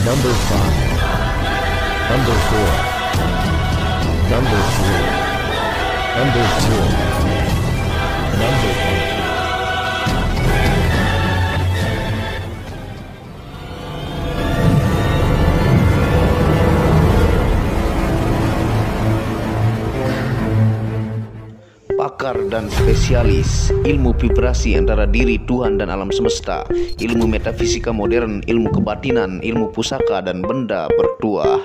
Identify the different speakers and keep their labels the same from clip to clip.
Speaker 1: Number 5. Number 4. Number 3. Number 2. Number 1.
Speaker 2: Pakar dan spesialis ilmu vibrasi antara diri Tuhan dan alam semesta, ilmu metafisika modern, ilmu kebatinan, ilmu pusaka dan benda bertuah.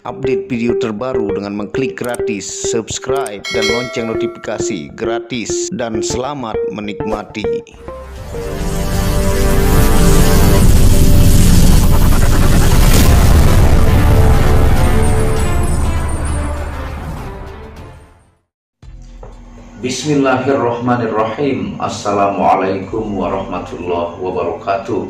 Speaker 2: Update video terbaru dengan mengklik gratis, subscribe dan lonceng notifikasi gratis, dan selamat menikmati.
Speaker 3: Bismillahirrahmanirrahim. Assalamualaikum warahmatullahi wabarakatuh.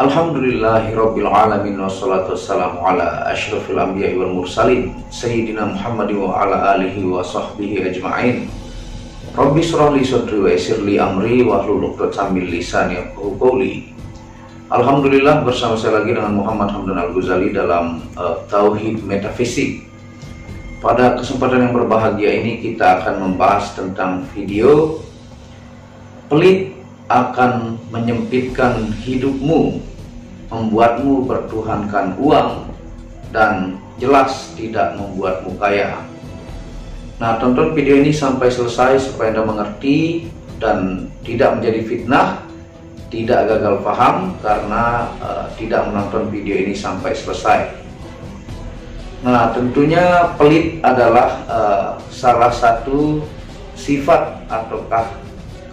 Speaker 3: Alhamdulillahirabbil alamin, wassalatu wassalamu ala asyrafil anbiya'i wal mursalin sayyidina Muhammadin wa ala alihi wa sahbihi ajma'in. Rabbi shrah li sadri wa yassir li amri wahlul 'uqdatam min lisani yafqahu qawli. Alhamdulillah, bersama saya lagi dengan Muhammad Hamdan Al-Ghazali dalam Tauhid Metafisik. Pada kesempatan yang berbahagia ini kita akan membahas tentang video pelit akan menyempitkan hidupmu, membuatmu bertuhankan uang, dan jelas tidak membuatmu kaya. Nah, tonton video ini sampai selesai supaya Anda mengerti dan tidak menjadi fitnah, tidak gagal paham karena tidak menonton video ini sampai selesai. Nah, tentunya pelit adalah salah satu sifat ataukah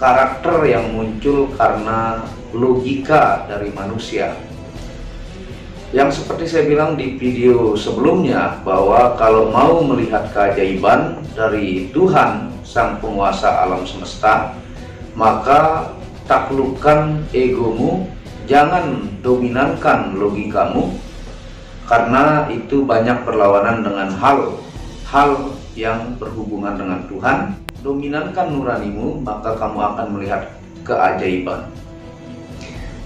Speaker 3: karakter yang muncul karena logika dari manusia. Yang seperti saya bilang di video sebelumnya, bahwa kalau mau melihat keajaiban dari Tuhan Sang Penguasa alam semesta, maka taklukkan egomu, jangan dominankan logikamu, karena itu banyak berlawanan dengan hal yang berhubungan dengan Tuhan. Dominankan nuranimu, maka kamu akan melihat keajaiban.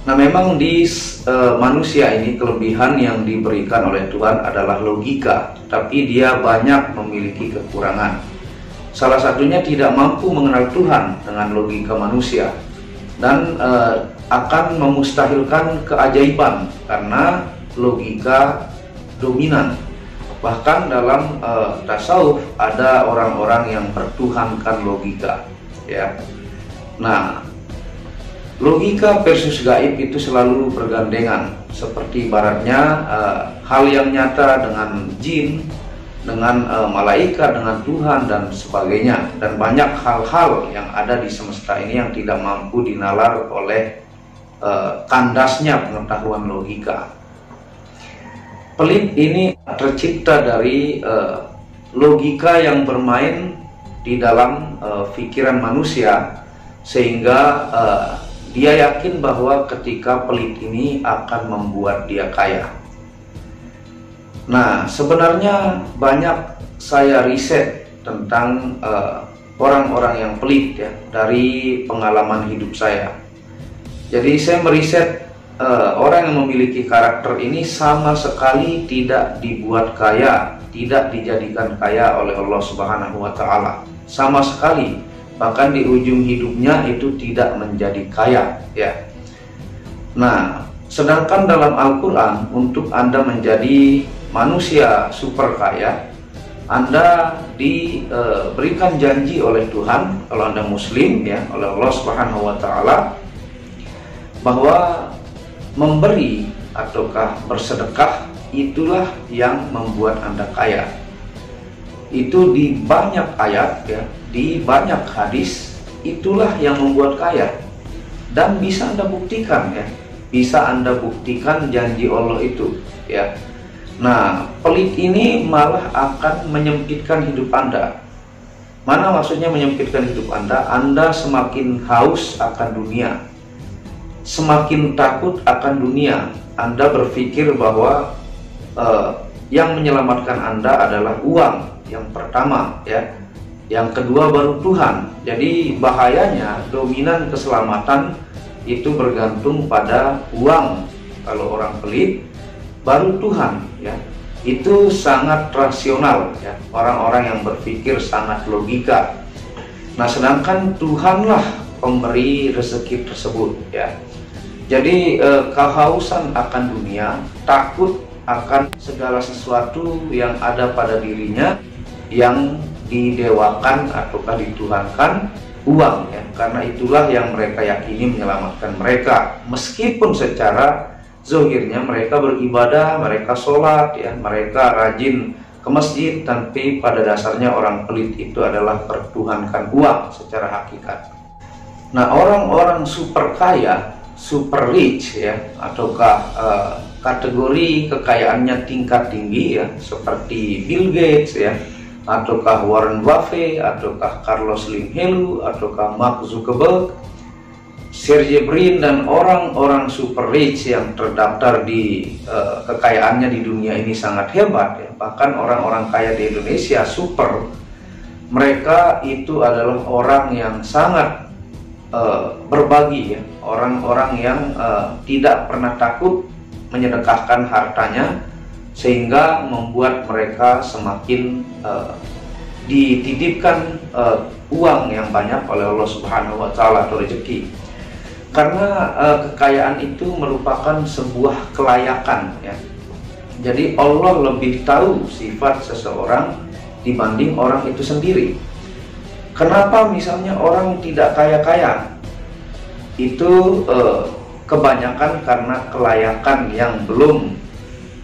Speaker 3: Nah, memang di manusia ini kelebihan yang diberikan oleh Tuhan adalah logika, tapi dia banyak memiliki kekurangan. Salah satunya tidak mampu mengenal Tuhan dengan logika manusia, dan akan memustahilkan keajaiban karena logika dominan. Bahkan dalam tasawuf ada orang-orang yang bertuhankan logika, ya. Nah, logika versus gaib itu selalu bergandengan, seperti ibaratnya hal yang nyata dengan jin, dengan malaikat, dengan Tuhan dan sebagainya, dan banyak hal-hal yang ada di semesta ini yang tidak mampu dinalar oleh kandasnya pengetahuan logika. Pelit ini tercipta dari logika yang bermain di dalam pikiran manusia, sehingga dia yakin bahwa ketika pelit ini akan membuat dia kaya. Nah, sebenarnya banyak saya riset tentang orang-orang yang pelit, ya, dari pengalaman hidup saya. Jadi saya meriset orang yang memiliki karakter ini sama sekali tidak dibuat kaya, tidak dijadikan kaya oleh Allah Subhanahu wa Ta'ala, sama sekali. Bahkan di ujung hidupnya itu tidak menjadi kaya, ya. Nah, sedangkan dalam Al-Quran, untuk Anda menjadi manusia super kaya, Anda diberikan janji oleh Tuhan, kalau Anda Muslim, ya, oleh Allah Subhanahu wa Ta'ala, bahwa memberi ataukah bersedekah itulah yang membuat Anda kaya. Itu di banyak ayat, ya, di banyak hadis, itulah yang membuat kaya. Dan bisa Anda buktikan, ya, bisa Anda buktikan janji Allah itu, ya. Nah, pelit ini malah akan menyempitkan hidup Anda. Mana maksudnya menyempitkan hidup Anda? Anda semakin haus akan dunia, semakin takut akan dunia. Anda berpikir bahwa yang menyelamatkan Anda adalah uang yang pertama, ya. Yang kedua baru Tuhan. Jadi bahayanya dominan keselamatan itu bergantung pada uang kalau orang pelit, baru Tuhan, ya. Itu sangat rasional, ya. Orang-orang yang berpikir sangat logika. Nah, sedangkan Tuhanlah pemberi rezeki tersebut, ya. Jadi kehausan akan dunia, takut akan segala sesuatu yang ada pada dirinya yang didewakan ataukah dituhankan, uang, ya. Karena itulah yang mereka yakini menyelamatkan mereka, meskipun secara zahirnya mereka beribadah, mereka sholat, ya, mereka rajin ke masjid, tapi pada dasarnya orang pelit itu adalah pertuhankan uang secara hakikat. Nah, orang-orang super kaya, super rich, ya, ataukah kategori kekayaannya tingkat tinggi, ya, seperti Bill Gates, ya, ataukah Warren Buffett, ataukah Carlos Slim Helú, ataukah Mark Zuckerberg, Sergey Brin, dan orang-orang super rich yang terdaftar di kekayaannya di dunia ini sangat hebat, ya. Bahkan orang-orang kaya di Indonesia super, mereka itu adalah orang yang sangat berbagi, ya. Orang-orang yang tidak pernah takut menyedekahkan hartanya, sehingga membuat mereka semakin dititipkan uang yang banyak oleh Allah Subhanahu wa Ta'ala atau rezeki. Karena kekayaan itu merupakan sebuah kelayakan, ya. Jadi Allah lebih tahu sifat seseorang dibanding orang itu sendiri. Kenapa misalnya orang tidak kaya-kaya? Itu kebanyakan karena kelayakan yang belum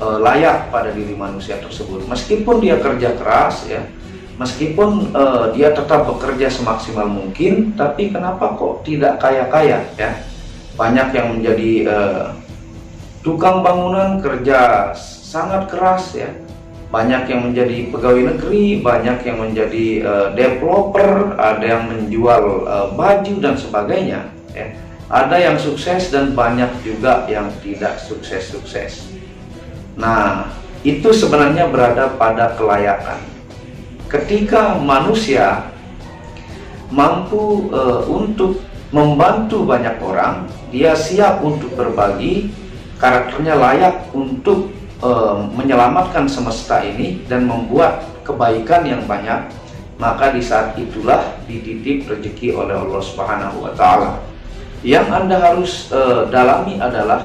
Speaker 3: layak pada diri manusia tersebut. Meskipun dia kerja keras, ya, meskipun dia tetap bekerja semaksimal mungkin, tapi kenapa kok tidak kaya-kaya, ya? Banyak yang menjadi tukang bangunan, kerja sangat keras, ya. Banyak yang menjadi pegawai negeri, banyak yang menjadi developer, ada yang menjual baju dan sebagainya, ya. Ada yang sukses dan banyak juga yang tidak sukses-sukses. Nah, itu sebenarnya berada pada kelayakan. Ketika manusia mampu untuk membantu banyak orang, dia siap untuk berbagi, karakternya layak untuk menyelamatkan semesta ini dan membuat kebaikan yang banyak, maka di saat itulah dititip rezeki oleh Allah Subhanahu wa Ta'ala. Yang Anda harus dalami adalah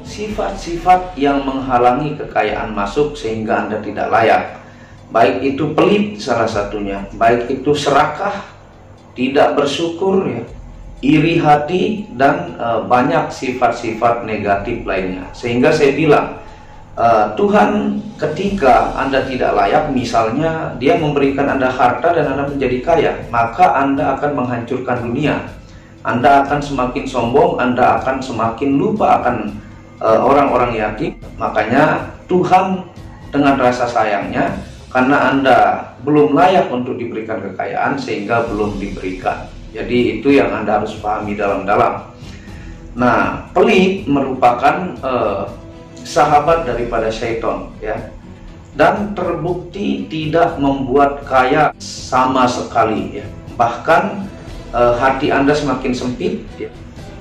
Speaker 3: sifat-sifat yang menghalangi kekayaan masuk sehingga Anda tidak layak. Baik itu pelit salah satunya, baik itu serakah, tidak bersyukur, ya, iri hati, dan banyak sifat-sifat negatif lainnya. Sehingga saya bilang, Tuhan ketika Anda tidak layak, misalnya dia memberikan Anda harta dan Anda menjadi kaya, maka Anda akan menghancurkan dunia. Anda akan semakin sombong, Anda akan semakin lupa akan orang-orang yatim. Makanya Tuhan dengan rasa sayangnya, karena Anda belum layak untuk diberikan kekayaan, sehingga belum diberikan. Jadi itu yang Anda harus pahami dalam-dalam. Nah, pelit merupakan sahabat daripada syaitan, ya, dan terbukti tidak membuat kaya sama sekali, ya. Bahkan hati Anda semakin sempit, ya.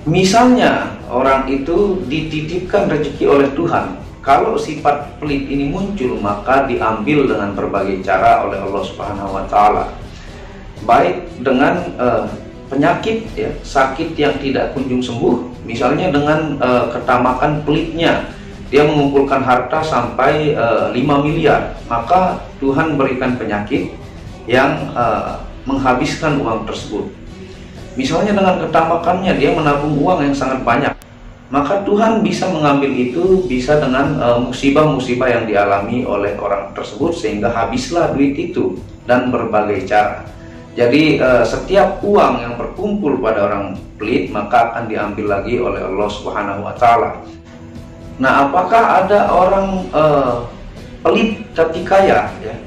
Speaker 3: Misalnya orang itu dititipkan rezeki oleh Tuhan, kalau sifat pelit ini muncul, maka diambil dengan berbagai cara oleh Allah Subhanahu wa Ta'ala. Baik dengan penyakit, ya, sakit yang tidak kunjung sembuh, misalnya dengan ketamakan pelitnya, dia mengumpulkan harta sampai 5 miliar, maka Tuhan berikan penyakit yang menghabiskan uang tersebut. Misalnya dengan ketamakannya dia menabung uang yang sangat banyak, maka Tuhan bisa mengambil itu, bisa dengan musibah-musibah yang dialami oleh orang tersebut, sehingga habislah duit itu dan berbagai cara. Jadi setiap uang yang berkumpul pada orang pelit, maka akan diambil lagi oleh Allah Subhanahu wa Ta'ala. Nah, apakah ada orang pelit tapi kaya, ya?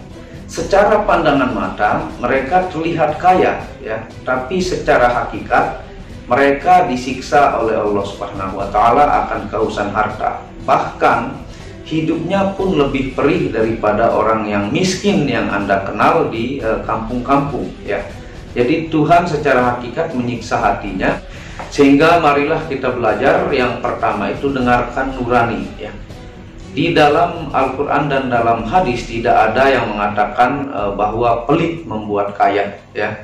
Speaker 3: Secara pandangan mata mereka terlihat kaya, ya, tapi secara hakikat mereka disiksa oleh Allah Subhanahu wa Ta'ala akan kehausan harta. Bahkan hidupnya pun lebih perih daripada orang yang miskin yang Anda kenal di kampung-kampung, ya. Jadi Tuhan secara hakikat menyiksa hatinya. Sehingga marilah kita belajar. Yang pertama itu dengarkan nurani, ya. Di dalam Al-Quran dan dalam hadis tidak ada yang mengatakan bahwa pelit membuat kaya, ya.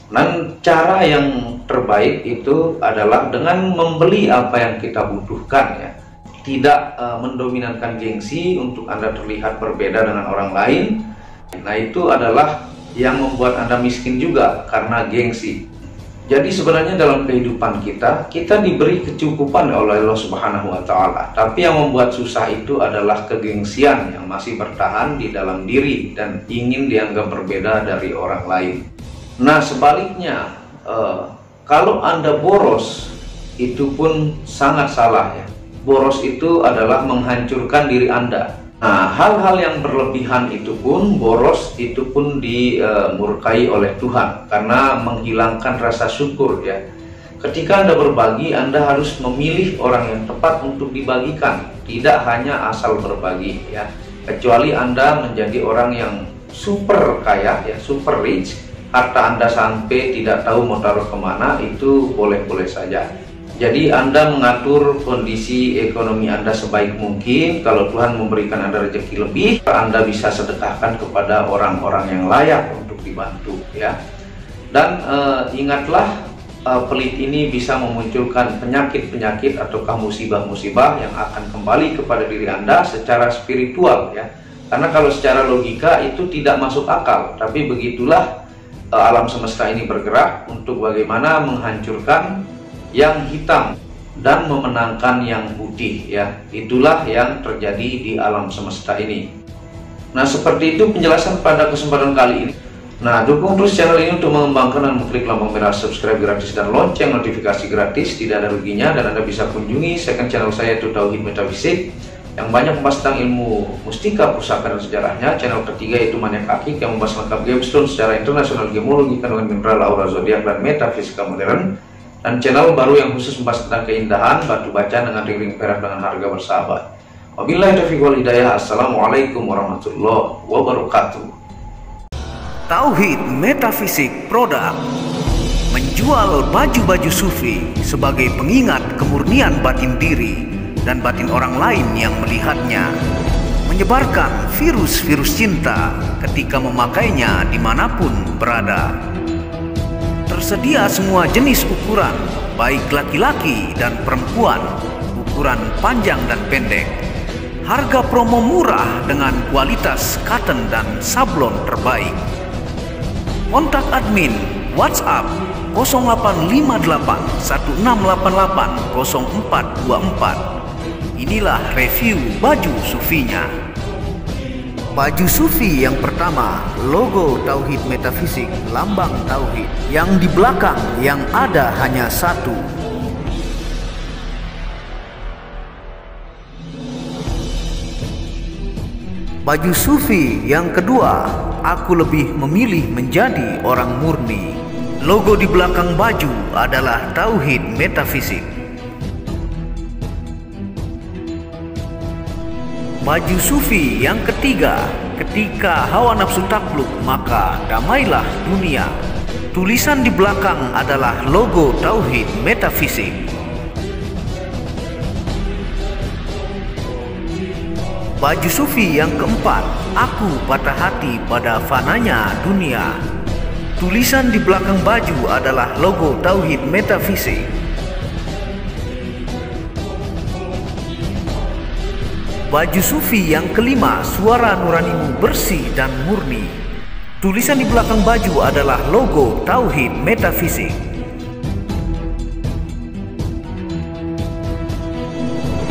Speaker 3: Dan cara yang terbaik itu adalah dengan membeli apa yang kita butuhkan, ya. Tidak mendominankan gengsi untuk Anda terlihat berbeda dengan orang lain. Nah, itu adalah yang membuat Anda miskin juga karena gengsi. Jadi sebenarnya dalam kehidupan kita diberi kecukupan oleh Allah Subhanahu wa Ta'ala. Tapi yang membuat susah itu adalah kegengsian yang masih bertahan di dalam diri dan ingin dianggap berbeda dari orang lain. Nah, sebaliknya, kalau Anda boros, itu pun sangat salah, ya. Boros itu adalah menghancurkan diri Anda. Nah, hal-hal yang berlebihan itu pun, boros itu pun dimurkai oleh Tuhan karena menghilangkan rasa syukur, ya. Ketika Anda berbagi, Anda harus memilih orang yang tepat untuk dibagikan, tidak hanya asal berbagi, ya. Kecuali Anda menjadi orang yang super kaya, ya, super rich, harta Anda sampai tidak tahu mau taruh kemana, itu boleh-boleh saja. Jadi Anda mengatur kondisi ekonomi Anda sebaik mungkin. Kalau Tuhan memberikan Anda rezeki lebih, Anda bisa sedekahkan kepada orang-orang yang layak untuk dibantu, ya. Dan ingatlah, pelit ini bisa memunculkan penyakit-penyakit ataukah musibah-musibah yang akan kembali kepada diri Anda secara spiritual, ya. Karena kalau secara logika itu tidak masuk akal, tapi begitulah alam semesta ini bergerak untuk bagaimana menghancurkan yang hitam dan memenangkan yang putih, ya. Itulah yang terjadi di alam semesta ini. Nah, seperti itu penjelasan pada kesempatan kali ini. Nah, dukung terus channel ini untuk mengembangkan dan mengklik lambang merah subscribe gratis dan lonceng notifikasi gratis, tidak ada ruginya. Dan Anda bisa kunjungi second channel saya, yaitu Tauhid Metafisik, yang banyak membahas tentang ilmu mustika, pusaka, dan sejarahnya. Channel ketiga yaitu Maniak Akik, yang membahas lengkap gemstone secara internasional, gemologi, kandungan mineral, aura zodiak, dan metafisika modern. Dan channel baru yang khusus membahas tentang keindahan batu bacaan dengan ring-ring perak dengan harga bersahabat. Wabillahi taufiq wal hidayah. Assalamualaikum warahmatullahi wabarakatuh.
Speaker 4: Tauhid Metafisik Produk menjual baju-baju sufi sebagai pengingat kemurnian batin diri dan batin orang lain yang melihatnya, menyebarkan virus-virus cinta ketika memakainya dimanapun berada. Tersedia semua jenis ukuran, baik laki-laki dan perempuan, ukuran panjang dan pendek. Harga promo murah dengan kualitas cotton dan sablon terbaik. Kontak admin WhatsApp 0858 1688 0424. Inilah review baju sufinya. Baju sufi yang pertama, logo Tauhid Metafisik, lambang Tauhid, yang di belakang yang ada hanya satu. Baju sufi yang kedua, aku lebih memilih menjadi orang murni. Logo di belakang baju adalah Tauhid Metafisik. Baju sufi yang ketiga, ketika hawa nafsu takluk maka damailah dunia. Tulisan di belakang adalah logo Tauhid Metafisik. Baju sufi yang keempat, aku patah hati pada fananya dunia. Tulisan di belakang baju adalah logo Tauhid Metafisik. Baju sufi yang kelima, suara nuranimu bersih dan murni. Tulisan di belakang baju adalah logo Tauhid Metafisik.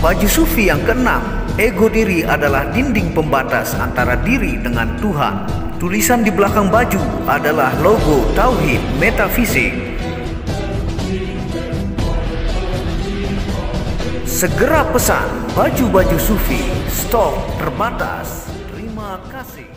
Speaker 4: Baju sufi yang keenam, ego diri adalah dinding pembatas antara diri dengan Tuhan. Tulisan di belakang baju adalah logo Tauhid Metafisik. Segera pesan baju-baju sufi, stok terbatas. Terima kasih.